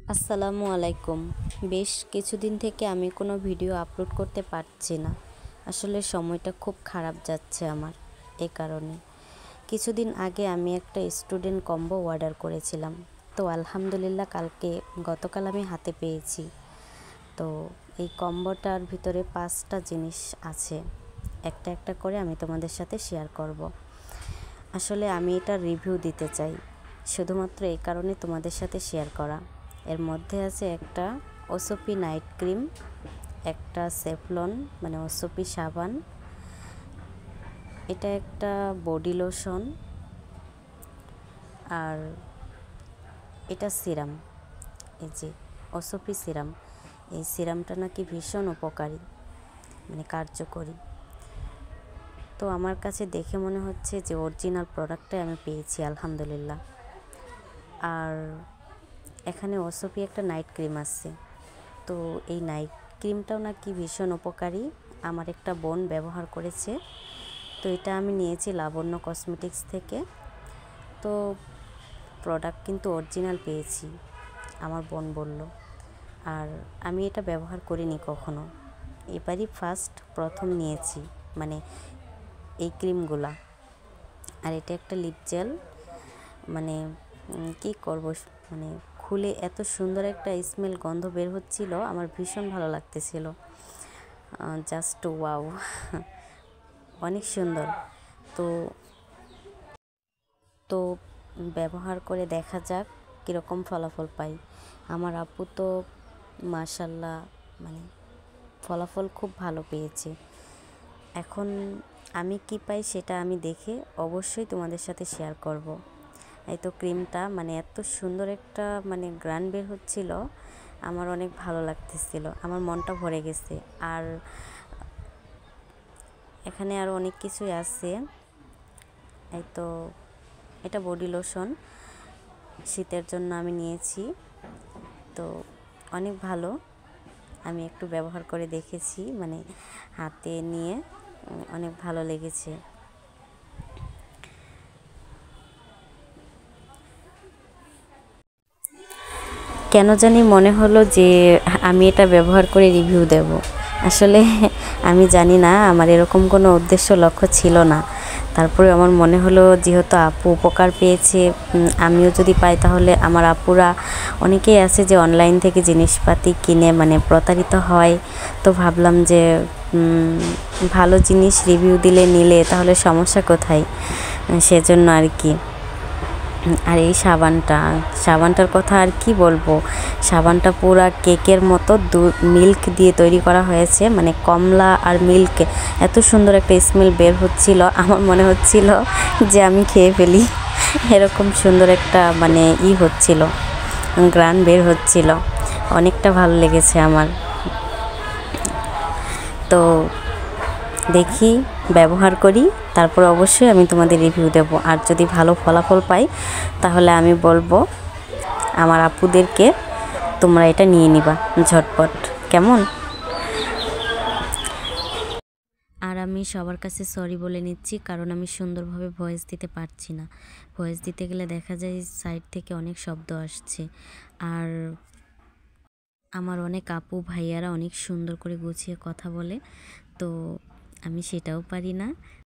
আসসালামু আলাইকুম। বেশ কিছুদিন থেকে আমি কোনো ভিডিও আপলোড করতে পারছি না। আসলে সময়টা খুব খারাপ যাচ্ছে আমার, এ কারণে। কিছুদিন আগে আমি একটা স্টুডেন্ট কম্বো অর্ডার করেছিলাম। তো আলহামদুলিল্লাহ গতকাল আমি হাতে পেয়েছি। তো এই কম্বোটার ভিতরে 5টা জিনিস আছে। একটা একটা করে আমি তোমাদের সাথে শেয়ার করব। আসলে আমি এটার রিভিউ দিতে চাই, শুধুমাত্র এই কারণে তোমাদের সাথে শেয়ার করা। এর মধ্যে আছে একটা ওসোপি নাইট ক্রিম, একটা সেফলন মানে ওসোপি সাবান, এটা একটা বডি লোশন, আর এটা সিরাম। এই যে ওসোপি সিরাম, এই সিরামটা নাকি ভীষণ উপকারী, মানে কার্যকরী। তো আমার কাছে দেখে মনে হচ্ছে যে অরিজিনাল প্রোডাক্টটাই আমি পেয়েছি আলহামদুলিল্লাহ। আর এখানে ওসোপি একটা নাইট ক্রিম আছে। তো এই নাইট ক্রিমটাও নাকি ভীষণ উপকারী, আমার একটা বোন ব্যবহার করেছে। তো এটা আমি নিয়েছি লাবণ্য কসমেটিক্স থেকে। তো প্রোডাক্ট কিন্তু অরিজিনাল পেয়েছি, আমার বোন বলল। আর আমি এটা ব্যবহার করিনি কখনো, এবারই প্রথম নিয়েছি মানে এই ক্রিমগুলা। আর এটা একটা লিপ জেল, মানে কী করব, মানে খুলে এত সুন্দর একটা স্মেল গন্ধ বের হচ্ছিল, আমার ভীষণ ভালো লাগতেছিল। জাস্ট ওয়াও, অনেক সুন্দর। তো তো ব্যবহার করে দেখা যাক কীরকম ফলাফল পাই। আমার আপু তো মাশাল্লাহ মানে ফলাফল খুব ভালো পেয়েছে। এখন আমি কি পাই সেটা আমি দেখে অবশ্যই তোমাদের সাথে শেয়ার করব। এই তো ক্রিমটা মানে এত সুন্দর একটা মানে গ্রান বের হচ্ছিল, আমার অনেক ভালো লাগতেছিল, আমার মনটা ভরে গেছে। আর এখানে আরও অনেক কিছুই আছে। এই তো এটা বডি লোশন, শীতের জন্য আমি নিয়েছি। তো অনেক ভালো, আমি একটু ব্যবহার করে দেখেছি, মানে হাতে নিয়ে অনেক ভালো লেগেছে। কেন জানি মনে হলো যে আমি এটা ব্যবহার করে রিভিউ দেব। আসলে আমি জানি না, আমার এরকম কোনো উদ্দেশ্য লক্ষ্য ছিল না। তারপরে আমার মনে হলো যেহেতু আপু উপকার পেয়েছে, আমিও যদি পাই তাহলে আমার আপুরা অনেকেই আছে যে অনলাইন থেকে জিনিসপাতি কিনে মানে প্রতারিত হয়। তো ভাবলাম যে ভালো জিনিস রিভিউ দিলে নিলে তাহলে সমস্যা কোথায়, সেজন্য আর কি। আর এই সাবানটার কথা আর কি বলবো, সাবানটা পুরা কেকের মতো মিল্ক দিয়ে তৈরি করা হয়েছে, মানে কমলা আর মিল্ক, এত সুন্দর একটা স্মেল বের হচ্ছিল, আমার মনে হচ্ছিল যে আমি খেয়ে ফেলি, এরকম সুন্দর একটা মানে হচ্ছিল, গ্রান বের হচ্ছিল, অনেকটা ভালো লেগেছে আমার। তো দেখি, ব্যবহার করি, তারপর অবশ্যই আমি তোমাদের রিভিউ দেব। আর যদি ভালো ফলাফল পাই তাহলে আমি বলবো আমার আপুদেরকে তোমরা এটা নিয়ে নিবা ঝটপট, কেমন? আর আমি সবার কাছে সরি বলে নিচ্ছি, কারণ আমি সুন্দরভাবে ভয়েস দিতে পারছি না। ভয়েস দিতে গেলে দেখা যায় সাইড থেকে অনেক শব্দ আসছে। আর আমার অনেক আপু ভাইয়ারা অনেক সুন্দর করে গুছিয়ে কথা বলে, তো আমি সেটাও পারি না।